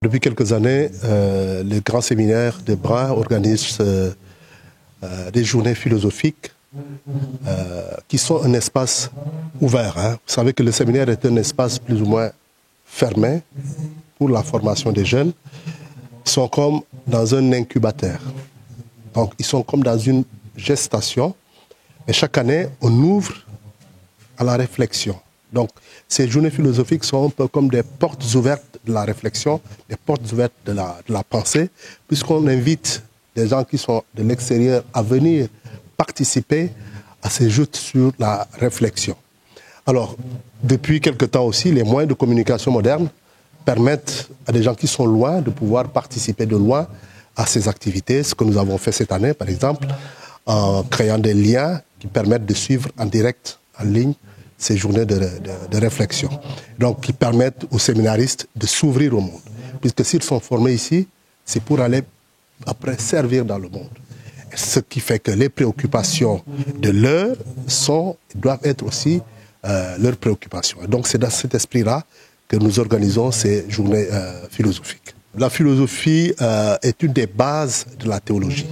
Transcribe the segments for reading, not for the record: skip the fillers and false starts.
Depuis quelques années, le grand séminaire de Bra organise des journées philosophiques qui sont un espace ouvert. Vous savez que le séminaire est un espace plus ou moins fermé pour la formation des jeunes. Ils sont comme dans un incubateur. Donc, ils sont comme dans une gestation. Et chaque année, on ouvre à la réflexion. Donc, ces journées philosophiques sont un peu comme des portes ouvertes de la réflexion, des portes ouvertes de la pensée, puisqu'on invite des gens qui sont de l'extérieur à venir participer à ces joutes sur la réflexion. Alors, depuis quelque temps aussi, les moyens de communication modernes permettent à des gens qui sont loin de pouvoir participer de loin à ces activités, ce que nous avons fait cette année, par exemple, en créant des liens qui permettent de suivre en direct, en ligne, ces journées de réflexion. Donc, qui permettent aux séminaristes de s'ouvrir au monde. Puisque s'ils sont formés ici, c'est pour aller après servir dans le monde. Ce qui fait que les préoccupations de l'heure doivent être aussi leurs préoccupations. Et donc, c'est dans cet esprit-là que nous organisons ces journées philosophiques. La philosophie est une des bases de la théologie.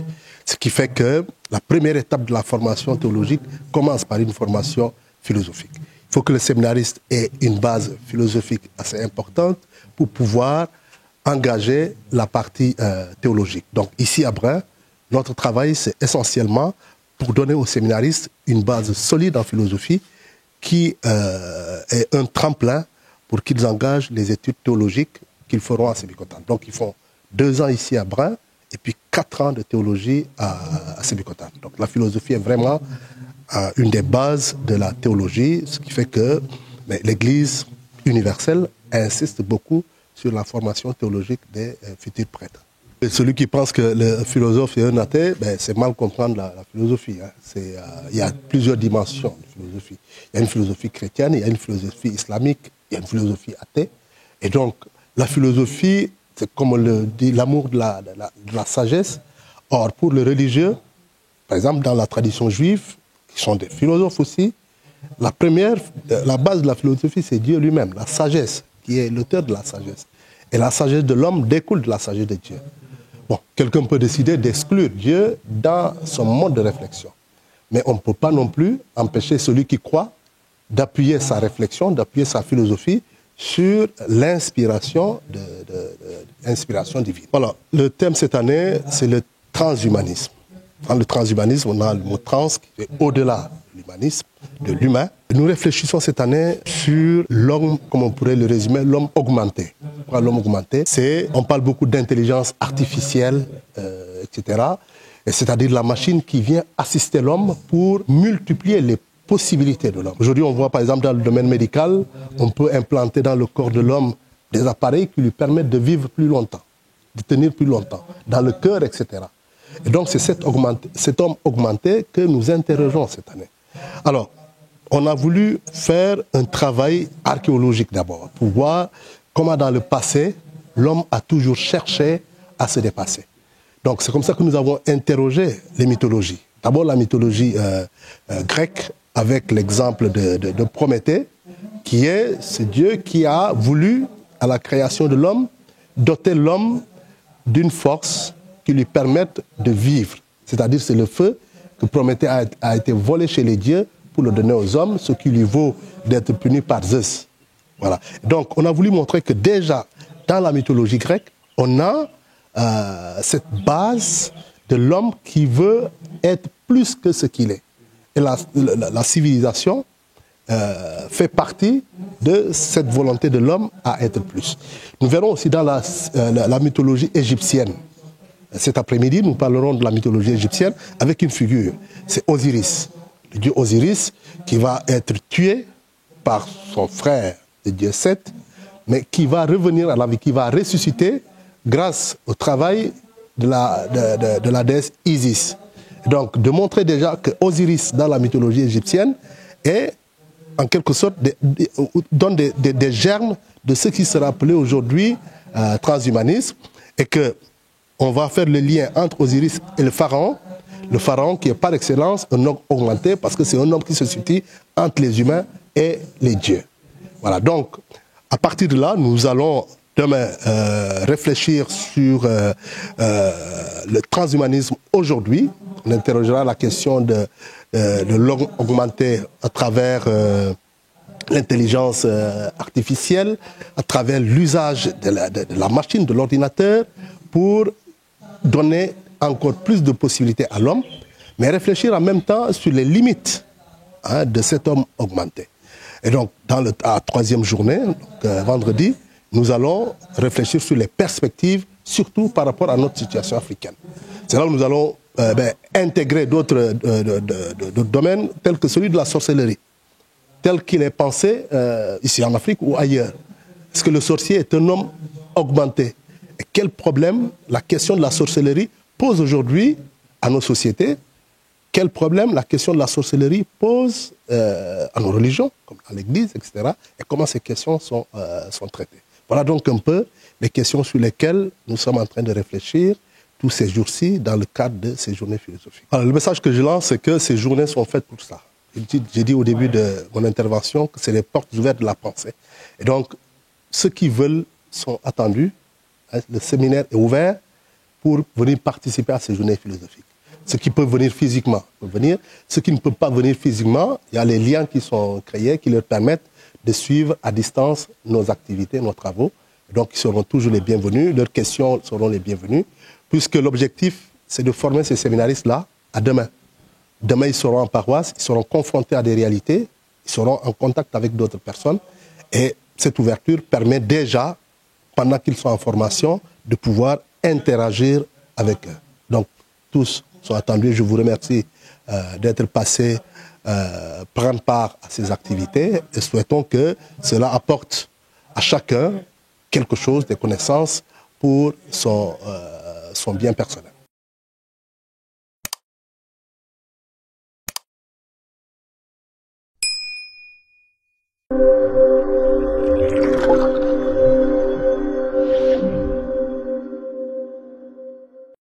Ce qui fait que la première étape de la formation théologique commence par une formation philosophique. Il faut que le séminariste ait une base philosophique assez importante pour pouvoir engager la partie théologique. Donc ici à Brin, notre travail c'est essentiellement pour donner aux séminaristes une base solide en philosophie qui est un tremplin pour qu'ils engagent les études théologiques qu'ils feront à Sébikotane. Donc ils font 2 ans ici à Brin et puis 4 ans de théologie à Sébikotane. Donc la philosophie est vraiment une des bases de la théologie, ce qui fait que l'Église universelle insiste beaucoup sur la formation théologique des futurs prêtres. Et celui qui pense que le philosophe est un athée, c'est mal comprendre la philosophie. Il y a plusieurs dimensions de philosophie. Il y a une philosophie chrétienne, il y a une philosophie islamique, il y a une philosophie athée. Et donc, la philosophie, c'est comme on le dit, l'amour de la sagesse. Or, pour le religieux, par exemple, dans la tradition juive, qui sont des philosophes aussi, la base de la philosophie, c'est Dieu lui-même, la sagesse, qui est l'auteur de la sagesse. Et la sagesse de l'homme découle de la sagesse de Dieu. Bon, quelqu'un peut décider d'exclure Dieu dans son mode de réflexion. Mais on ne peut pas non plus empêcher celui qui croit d'appuyer sa réflexion, d'appuyer sa philosophie sur l'inspiration divine. Voilà, le thème cette année, c'est le transhumanisme. Dans le transhumanisme, on a le mot trans qui est au-delà de l'humanisme, de l'humain. Nous réfléchissons cette année sur l'homme, comme on pourrait le résumer, l'homme augmenté. Pourquoi l'homme augmenté? On parle beaucoup d'intelligence artificielle, etc. C'est-à-dire la machine qui vient assister l'homme pour multiplier les possibilités de l'homme. Aujourd'hui, on voit par exemple dans le domaine médical, on peut implanter dans le corps de l'homme des appareils qui lui permettent de vivre plus longtemps, de tenir plus longtemps, dans le cœur, etc. Et donc, c'est cet homme augmenté que nous interrogeons cette année. Alors, on a voulu faire un travail archéologique d'abord, pour voir comment dans le passé, l'homme a toujours cherché à se dépasser. Donc, c'est comme ça que nous avons interrogé les mythologies. D'abord, la mythologie grecque, avec l'exemple de Prométhée, qui est ce Dieu qui a voulu, à la création de l'homme, doter l'homme d'une force qui lui permettent de vivre. C'est-à-dire c'est le feu que Prométhée a été volé chez les dieux pour le donner aux hommes, ce qui lui vaut d'être puni par Zeus. Voilà. Donc on a voulu montrer que déjà, dans la mythologie grecque, on a cette base de l'homme qui veut être plus que ce qu'il est. Et la civilisation fait partie de cette volonté de l'homme à être plus. Nous verrons aussi dans la mythologie égyptienne. Cet après-midi, nous parlerons de la mythologie égyptienne avec une figure. C'est Osiris, le dieu Osiris, qui va être tué par son frère, le dieu Seth, mais qui va revenir à la vie, qui va ressusciter grâce au travail de la déesse Isis. Donc, de montrer déjà que Osiris, dans la mythologie égyptienne, est, en quelque sorte, donne des germes de ce qui sera appelé aujourd'hui transhumanisme, et que on va faire le lien entre Osiris et le pharaon qui est par excellence un homme augmenté, parce que c'est un homme qui se situe entre les humains et les dieux. Voilà, donc, à partir de là, nous allons demain, réfléchir sur le transhumanisme aujourd'hui. On interrogera la question de l'homme augmenté à travers l'intelligence artificielle, à travers l'usage de la machine, de l'ordinateur, pour donner encore plus de possibilités à l'homme, mais réfléchir en même temps sur les limites de cet homme augmenté. Et donc, dans la troisième journée, donc, vendredi, nous allons réfléchir sur les perspectives, surtout par rapport à notre situation africaine. C'est là où nous allons intégrer d'autres domaines, tels que celui de la sorcellerie, tel qu'il est pensé ici en Afrique ou ailleurs. Est-ce que le sorcier est un homme augmenté? Et quel problème la question de la sorcellerie pose aujourd'hui à nos sociétés? Quel problème la question de la sorcellerie pose à nos religions, comme à l'Église, etc. Et comment ces questions sont traitées. Voilà donc un peu les questions sur lesquelles nous sommes en train de réfléchir tous ces jours-ci dans le cadre de ces journées philosophiques. Alors, le message que je lance, c'est que ces journées sont faites pour ça. J'ai dit au début de mon intervention que c'est les portes ouvertes de la pensée. Et donc, ceux qui veulent sont attendus. Le séminaire est ouvert pour venir participer à ces journées philosophiques. Ceux qui peuvent venir physiquement peuvent venir. Ceux qui ne peuvent pas venir physiquement, il y a les liens qui sont créés qui leur permettent de suivre à distance nos activités, nos travaux. Donc, ils seront toujours les bienvenus. Leurs questions seront les bienvenues, puisque l'objectif, c'est de former ces séminaristes-là à demain. Demain, ils seront en paroisse, ils seront confrontés à des réalités, ils seront en contact avec d'autres personnes. Et cette ouverture permet déjà, pendant qu'ils sont en formation, de pouvoir interagir avec eux. Donc, tous sont attendus. Je vous remercie d'être passés prendre part à ces activités et souhaitons que cela apporte à chacun quelque chose, des connaissances pour son bien personnel.